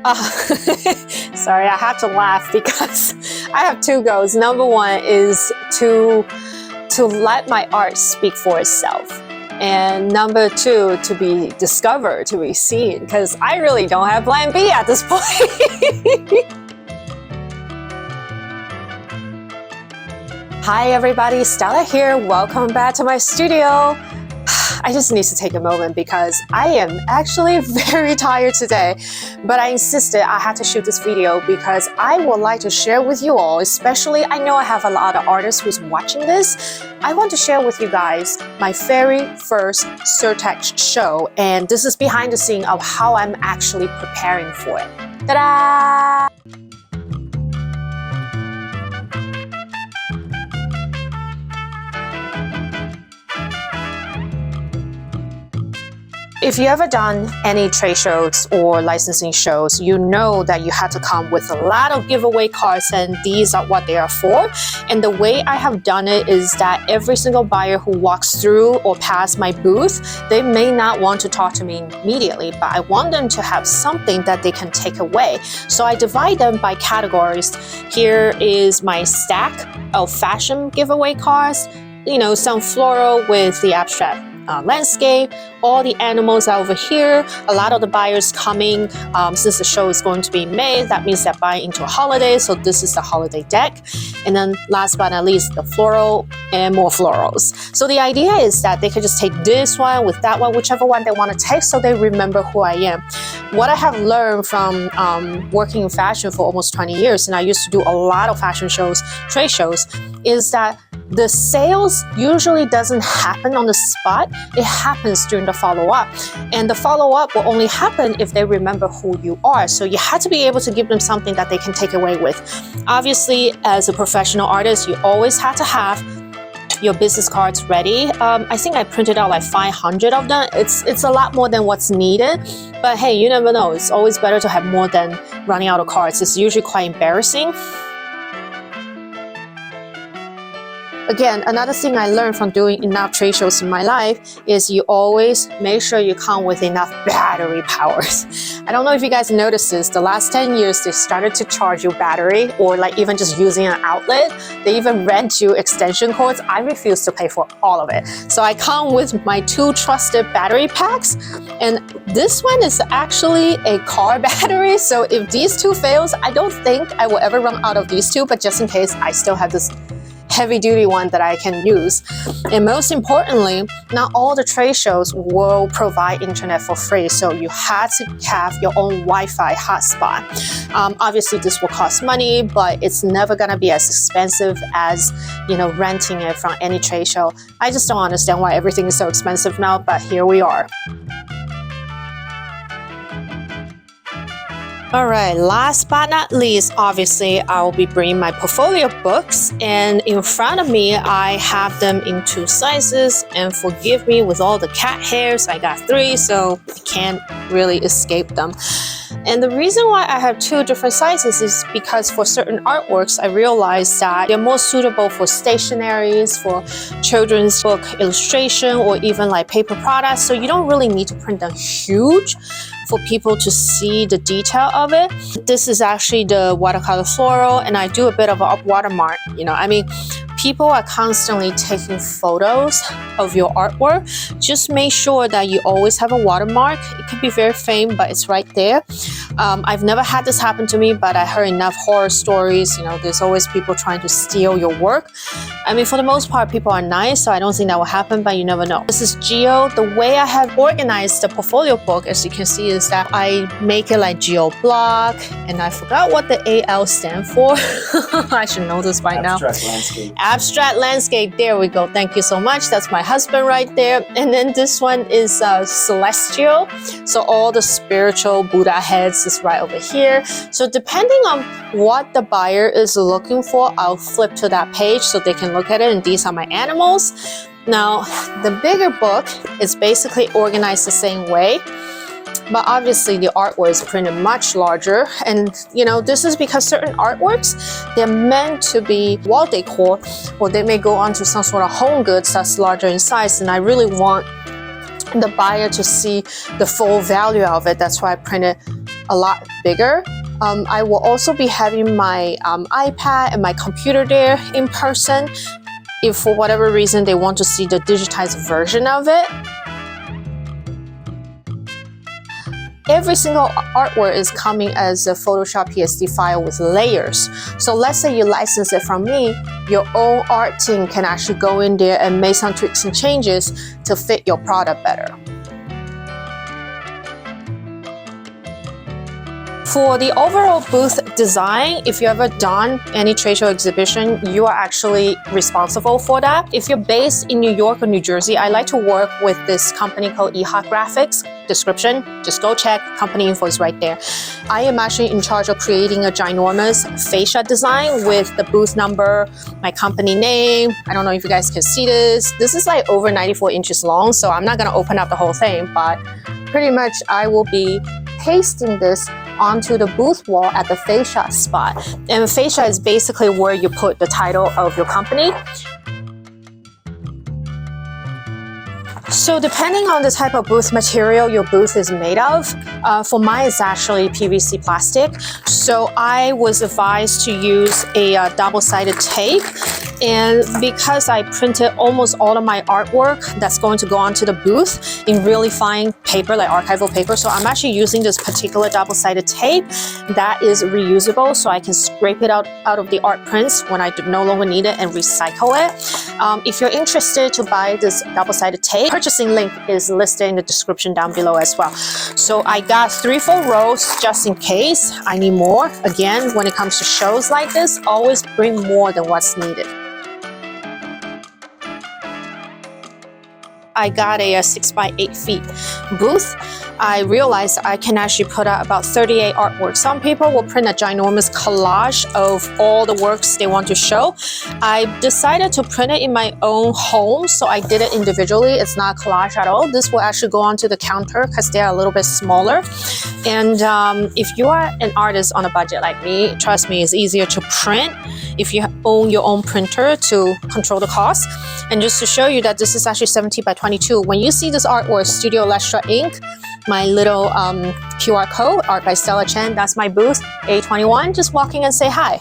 Sorry, I have to laugh because I have two goals. Number one is to let my art speak for itself. And number two, to be discovered, to be seen, because I really don't have plan B at this point. Hi everybody, Stella here. Welcome back to my studio. I just need to take a moment because I am actually very tired today, but I insisted I had to shoot this video because I would like to share with you all, especially I know I have a lot of artists who's watching this. I want to share with you guys my very first Surtex show, and this is behind the scene of how I'm actually preparing for it. Ta-da! If you ever done any trade shows or licensing shows, you know that you have to come with a lot of giveaway cards, and these are what they are for. And the way I have done it is that every single buyer who walks through or past my booth, they may not want to talk to me immediately, but I want them to have something that they can take away. So I divide them by categories. Here is my stack of fashion giveaway cards, you know, some floral with the abstract landscape, all the animals are over here. A lot of the buyers coming, since the show is going to be in May, that means they're buying into a holiday, so this is the holiday deck. And then last but not least, the floral and more florals. So the idea is that they could just take this one with that one, whichever one they want to take, so they remember who I am. What I have learned from working in fashion for almost 20 years, and I used to do a lot of fashion shows, trade shows, is that the sales usually doesn't happen on the spot. It happens during the follow-up. And the follow-up will only happen if they remember who you are. So you have to be able to give them something that they can take away with. Obviously, as a professional artist, you always have to have your business cards ready. I think I printed out like 500 of them. It's a lot more than what's needed. But hey, you never know. It's always better to have more than running out of cards. It's usually quite embarrassing. Again, another thing I learned from doing enough trade shows in my life is you always make sure you come with enough battery powers. I don't know if you guys noticed this, the last 10 years they started to charge you battery, or like even just using an outlet. They even rent you extension cords. I refuse to pay for all of it. So I come with my two trusted battery packs, and this one is actually a car battery. So if these two fails, I don't think I will ever run out of these two, but just in case, I still have this heavy-duty one that I can use. And most importantly, not all the trade shows will provide internet for free, so you have to have your own Wi-Fi hotspot. Obviously, this will cost money, but it's never gonna be as expensive as, you know, renting it from any trade show. I just don't understand why everything is so expensive now, but here we are. All right, last but not least, obviously, I will be bringing my portfolio books, and in front of me, I have them in two sizes, and forgive me with all the cat hairs, I got 3, so I can't really escape them. And the reason why I have 2 different sizes is because for certain artworks, I realized that they're more suitable for stationaries, for children's book illustration, or even like paper products, so you don't really need to print them huge for people to see the detail of it. This is actually the watercolor floral, and I do a bit of a watermark. You know, I mean, people are constantly taking photos of your artwork. Just make sure that you always have a watermark. It could be very faint, but it's right there. I've never had this happen to me, but I heard enough horror stories. You know, there's always people trying to steal your work. I mean, for the most part, people are nice, so I don't think that will happen, but you never know. This is Geo. The way I have organized the portfolio book, as you can see, is that I make it like Geo block, and I forgot what the AL stand for. I should know this by now. Abstract landscape. Abstract landscape, there we go. Thank you so much. That's my husband right there. And then this one is celestial. So all the spiritual Buddha heads is right over here. So depending on what the buyer is looking for, I'll flip to that page so they can look at it. And these are my animals. Now, the bigger book is basically organized the same way. But obviously the artwork is printed much larger, and you know, this is because certain artworks, they're meant to be wall decor, or they may go onto some sort of home goods that's larger in size, and I really want the buyer to see the full value of it. That's why I printed a lot bigger. I will also be having my iPad and my computer there in person if for whatever reason they want to see the digitized version of it. Every single artwork is coming as a Photoshop PSD file with layers. So let's say you license it from me, your own art team can actually go in there and make some tweaks and changes to fit your product better. For the overall booth design, if you ever done any trade show exhibition, you are actually responsible for that. If you're based in New York or New Jersey, I like to work with this company called Graphics. Description, just go check, company info is right there. I am actually in charge of creating a ginormous fascia design with the booth number, my company name. I don't know if you guys can see this. This is like over 94 inches long, so I'm not gonna open up the whole thing, but pretty much I will be pasting this onto the booth wall at the fascia spot. And fascia is basically where you put the title of your company. So depending on the type of booth material your booth is made of, for mine it's actually PVC plastic. So I was advised to use a double-sided tape. And because I printed almost all of my artwork that's going to go onto the booth in really fine paper, like archival paper, so I'm actually using this particular double-sided tape that is reusable, so I can scrape it out of the art prints when I no longer need it and recycle it. If you're interested to buy this double-sided tape, purchasing link is listed in the description down below as well. So I got 3 full rolls just in case I need more. Again, when it comes to shows like this, always bring more than what's needed. I got a 6x8 feet booth. I realized I can actually put out about 38 artworks. Some people will print a ginormous collage of all the works they want to show. I decided to print it in my own home, so I did it individually. It's not a collage at all. This will actually go onto the counter because they're a little bit smaller. And if you are an artist on a budget like me, trust me, it's easier to print if you own your own printer to control the cost. And just to show you that this is actually 17 by 22, when you see this artwork, Studio Lestra Inc., my little QR code, Art by Stella Chen, that's my booth, A21, just walk in and say hi.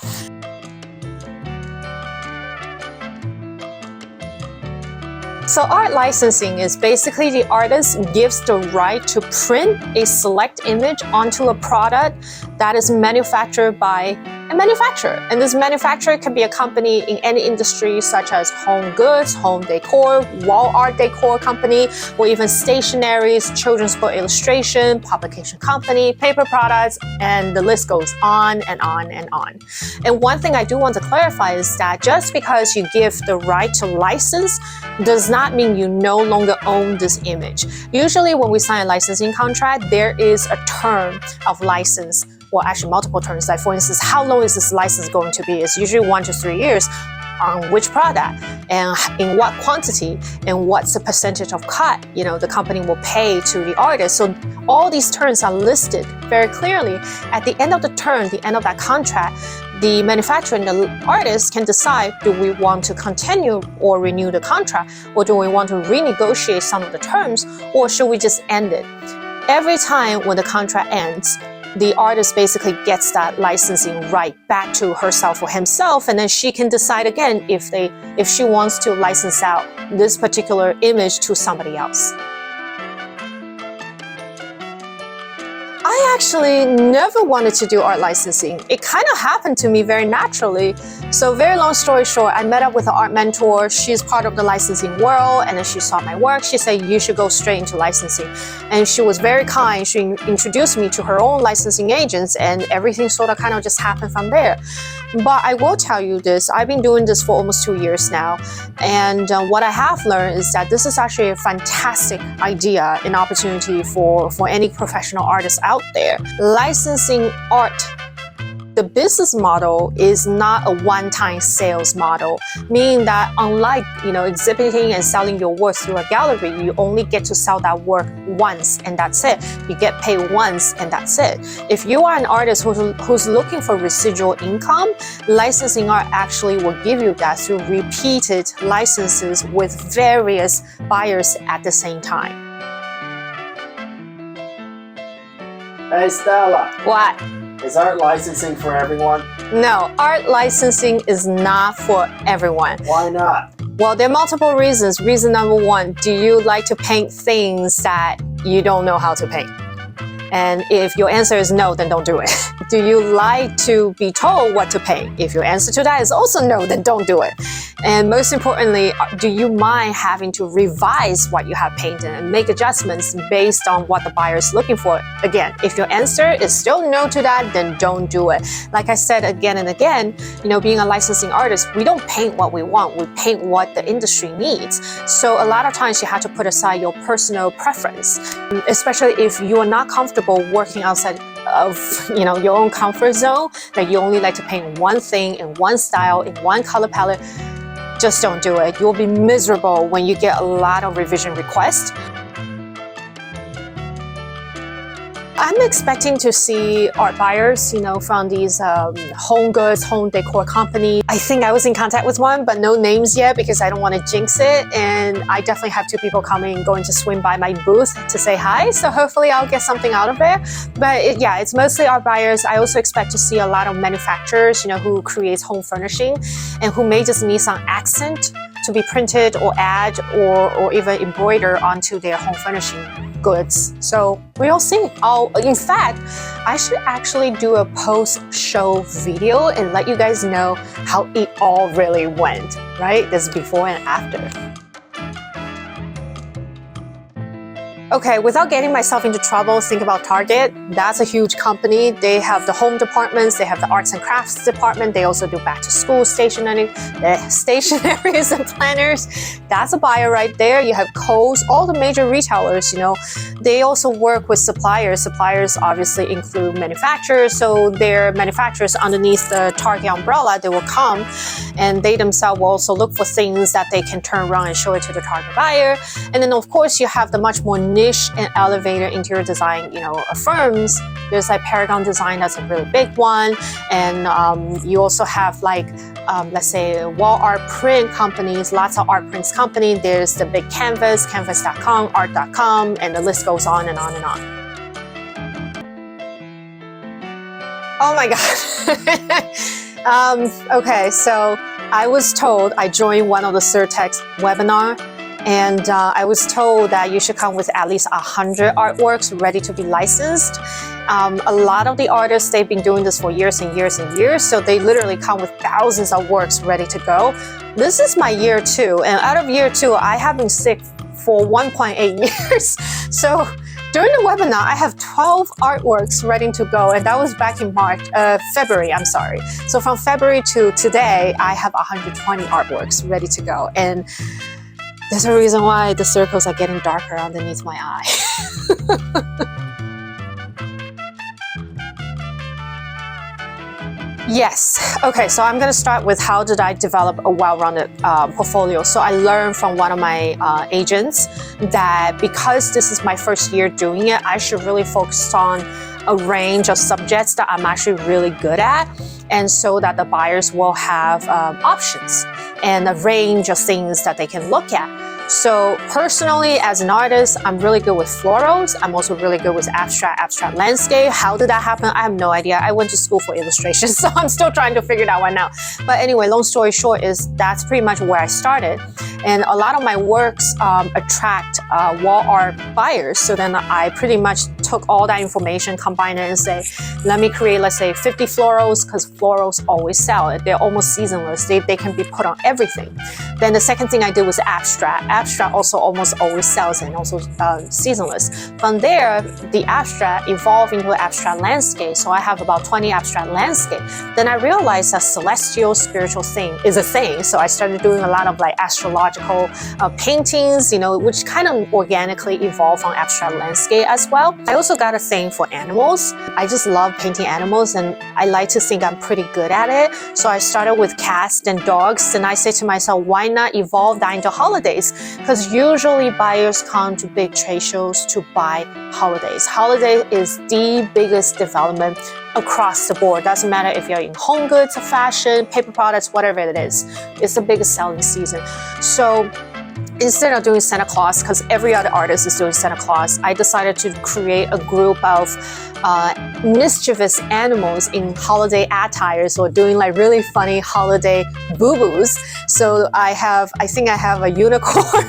So art licensing is basically the artist gives the right to print a select image onto a product that is manufactured by a manufacturer. And this manufacturer can be a company in any industry such as home goods, home decor, wall art decor company, or even stationaries, children's book illustration, publication company, paper products, and the list goes on and on and on. And one thing I do want to clarify is that just because you give the right to license does not mean you no longer own this image. Usually when we sign a licensing contract, there is a term of license, well, actually multiple terms. Like for instance, how long is this license going to be? It's usually 1 to 3 years. On which product and in what quantity and what's the percentage of cut, the company will pay to the artist. So all these terms are listed very clearly. At the end of the term, the end of that contract, the manufacturer and the artist can decide, do we want to continue or renew the contract, or do we want to renegotiate some of the terms, or should we just end it? Every time when the contract ends, the artist basically gets that licensing right back to herself or himself, and then she can decide again if she wants to license out this particular image to somebody else. I actually never wanted to do art licensing. It kind of happened to me very naturally. So very long story short, I met up with an art mentor. She's part of the licensing world, and then she saw my work. She said, you should go straight into licensing. And she was very kind. She introduced me to her own licensing agents, and everything sort of kind of just happened from there. But I will tell you this, I've been doing this for almost 2 years now. And what I have learned is that this is actually a fantastic idea and opportunity for any professional artist out there. Licensing art, the business model is not a one-time sales model, meaning that unlike exhibiting and selling your work through a gallery, you only get to sell that work once and that's it. You get paid once and that's it. If you are an artist who's looking for residual income, licensing art actually will give you that through repeated licenses with various buyers at the same time. Hey Stella, What? is art licensing for everyone? No, art licensing is not for everyone. Why not? Well, there are multiple reasons. Reason number one, do you like to paint things that you don't know how to paint? And if your answer is no, then don't do it. Do you like to be told what to paint? If your answer to that is also no, then don't do it. And most importantly, do you mind having to revise what you have painted and make adjustments based on what the buyer is looking for? Again, if your answer is still no to that, then don't do it. Like I said again and again, being a licensing artist, we don't paint what we want. We paint what the industry needs. So a lot of times you have to put aside your personal preference, especially if you are not comfortable working outside of your own comfort zone, that you only like to paint one thing in one style, in one color palette. Just don't do it. You'll be miserable when you get a lot of revision requests. I'm expecting to see art buyers, from these home goods, home decor company. I think I was in contact with one, but no names yet because I don't want to jinx it. And I definitely have two people going to swing by my booth to say hi. So hopefully I'll get something out of there. But it's mostly art buyers. I also expect to see a lot of manufacturers, who create home furnishing and who may just need some accent to be printed or add or even embroider onto their home furnishing goods. So we'll see. In fact, I should actually do a post-show video and let you guys know how it all really went, right? This before and after. Okay, without getting myself into trouble, think about Target. That's a huge company. They have the home departments, they have the arts and crafts department. They also do back to school stationaries and planners. That's a buyer right there. You have Kohl's, all the major retailers, They also work with suppliers. Suppliers obviously include manufacturers. So their manufacturers underneath the Target umbrella, they will come and they themselves will also look for things that they can turn around and show it to the Target buyer. And then of course you have the much more niche and elevator interior design, firms. There's like Paragon Design, that's a really big one. And you also have let's say wall art print companies, lots of art prints company. There's the big Canvas, canvas.com, art.com, and the list goes on and on and on. Oh my God. Okay, so I was told, I joined one of the Surtex webinar, and I was told that you should come with at least 100 artworks ready to be licensed. A lot of the artists, they've been doing this for years and years and years, so they literally come with thousands of works ready to go. This is my year 2, and out of year 2, I have been sick for 1.8 years. So during the webinar, I have 12 artworks ready to go, and that was back in February, I'm sorry. So from February to today, I have 120 artworks ready to go. And there's a reason why the circles are getting darker underneath my eye. Yes. Okay, so I'm going to start with how did I develop a well-rounded portfolio. So I learned from one of my agents that because this is my first year doing it, I should really focus on a range of subjects that I'm actually really good at, and so that the buyers will have options and a range of things that they can look at. So personally, as an artist, I'm really good with florals. I'm also really good with abstract landscape. How did that happen? I have no idea. I went to school for illustration, so I'm still trying to figure that one out. But anyway, long story short is that's pretty much where I started. And a lot of my works attract wall art buyers. So then I pretty much took all that information, combined it and say, let me create, let's say 50 florals, because florals always sell. They're almost seasonless. They can be put on everything. Then the second thing I did was abstract. Abstract also almost always sells and also seasonless. From there, the abstract evolved into an abstract landscape. So I have about 20 abstract landscape. Then I realized that celestial spiritual thing is a thing. So I started doing a lot of astrological paintings, which kind of organically evolved from abstract landscape as well. I also got a thing for animals. I just love painting animals, and I like to think I'm pretty good at it. So I started with cats and dogs, and I say to myself, why not evolve that into holidays? Because usually buyers come to big trade shows to buy holidays. Holiday is the biggest development across the board. Doesn't matter if you're in home goods, fashion, paper products, whatever it is. It's the biggest selling season. So instead of doing Santa Claus, because every other artist is doing Santa Claus, I decided to create a group of mischievous animals in holiday attires or doing like really funny holiday boo-boos. So I think I have a unicorn,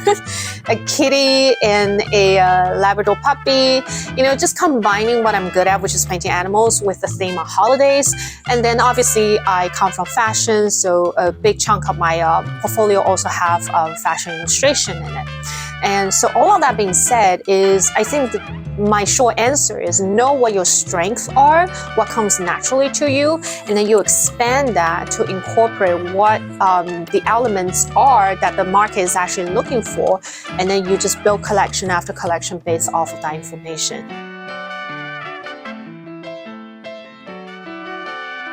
a kitty, and a Labrador puppy. You know, just combining what I'm good at, which is painting animals, with the theme of holidays. And then obviously I come from fashion, so a big chunk of my portfolio also have fashion illustration in it. And so all of that being said is, I think my short answer is know what your strengths are, what comes naturally to you, and then you expand that to incorporate what the elements are that the market is actually looking for, and then you just build collection after collection based off of that information.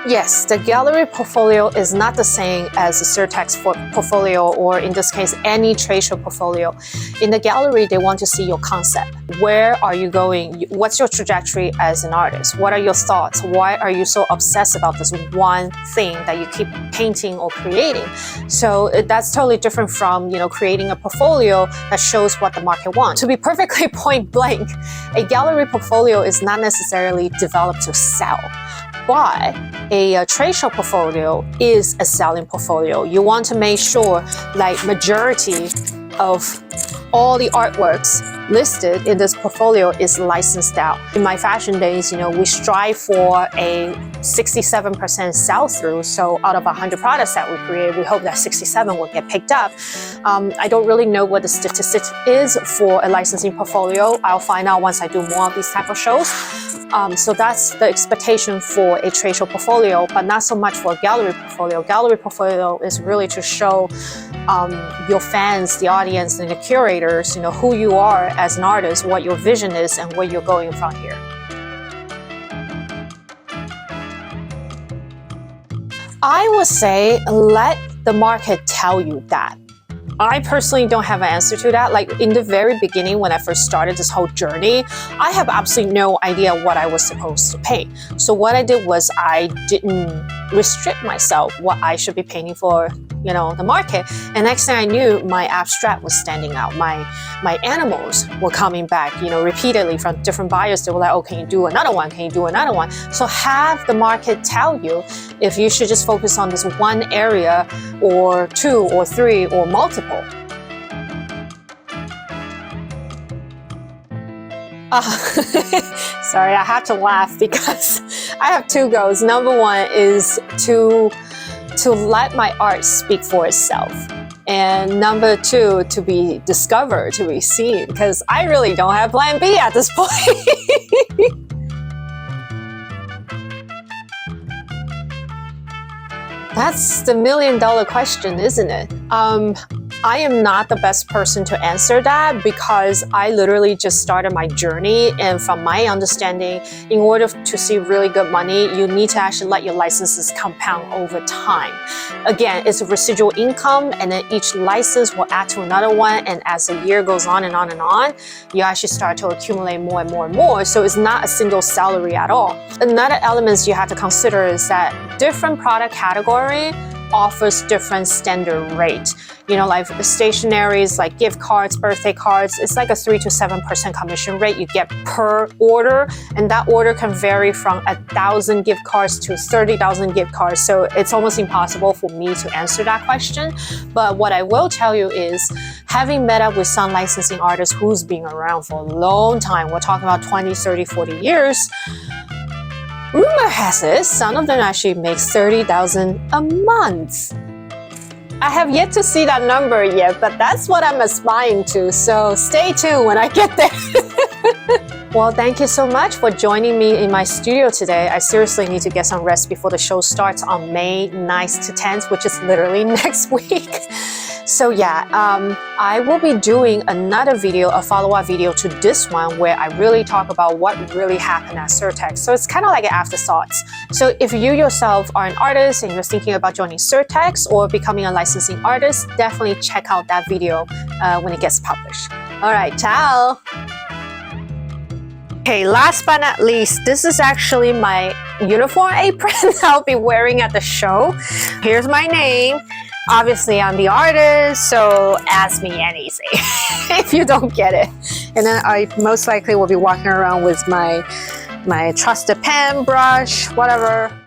Yes, the gallery portfolio is not the same as the Surtex portfolio, or in this case, any trade show portfolio. In the gallery, they want to see your concept. Where are you going? What's your trajectory as an artist? What are your thoughts? Why are you so obsessed about this one thing that you keep painting or creating? So that's totally different from, you know, creating a portfolio that shows what the market wants. To be perfectly point blank, a gallery portfolio is not necessarily developed to sell. But a trade show portfolio is a selling portfolio. You want to make sure like majority of all the artworks listed in this portfolio is licensed out. In my fashion days, you know, we strive for a 67% sell-through. So out of 100 products that we create, we hope that 67 will get picked up. I don't really know what the statistic is for a licensing portfolio. I'll find out once I do more of these type of shows. So that's the expectation for a trade show portfolio, but not so much for a gallery portfolio. Gallery portfolio is really to show your fans, the audience, and the curators, you know, who you are as an artist, what your vision is, and where you're going from here. I would say let the market tell you that. I personally don't have an answer to that. Like in the very beginning, when I first started this whole journey, I have absolutely no idea what I was supposed to paint. So what I did was I didn't restrict myself what I should be painting for, you know, the market. And next thing I knew, my abstract was standing out. My animals were coming back, you know, repeatedly from different buyers. They were like, oh, can you do another one? Can you do another one? So have the market tell you if you should just focus on this one area or two or three or multiple. Sorry, I have to laugh because I have two goals. Number one is to let my art speak for itself. And number two, to be discovered, to be seen, because I really don't have plan B at this point. That's the million-dollar question, isn't it? I am not the best person to answer that because I literally just started my journey, and from my understanding, in order to see really good money, you need to actually let your licenses compound over time. Again, it's a residual income, and then each license will add to another one, and as the year goes on and on and on, you actually start to accumulate more and more and more. So it's not a single salary at all. Another element you have to consider is that different product category offers different standard rate. You know, like stationaries, like gift cards, birthday cards, it's like a 3 to 7% commission rate you get per order. And that order can vary from 1,000 gift cards to 30,000 gift cards. So it's almost impossible for me to answer that question. But what I will tell you is, having met up with some licensing artists who's been around for a long time, we're talking about 20, 30, 40 years, rumor has it, some of them actually make 30,000 a month. I have yet to see that number yet, but that's what I'm aspiring to. So stay tuned when I get there. Well, thank you so much for joining me in my studio today. I seriously need to get some rest before the show starts on May 9th to 10th, which is literally next week. So yeah, I will be doing another video, a follow-up video to this one, where I really talk about what really happened at Surtex. So it's kind of like an afterthoughts. So if you yourself are an artist and you're thinking about joining Surtex or becoming a licensing artist, definitely check out that video when it gets published. All right, ciao. Okay, last but not least, this is actually my uniform apron I'll be wearing at the show. Here's my name. Obviously, I'm the artist, so ask me anything if you don't get it. And then I most likely will be walking around with my my trusted pen, brush, whatever.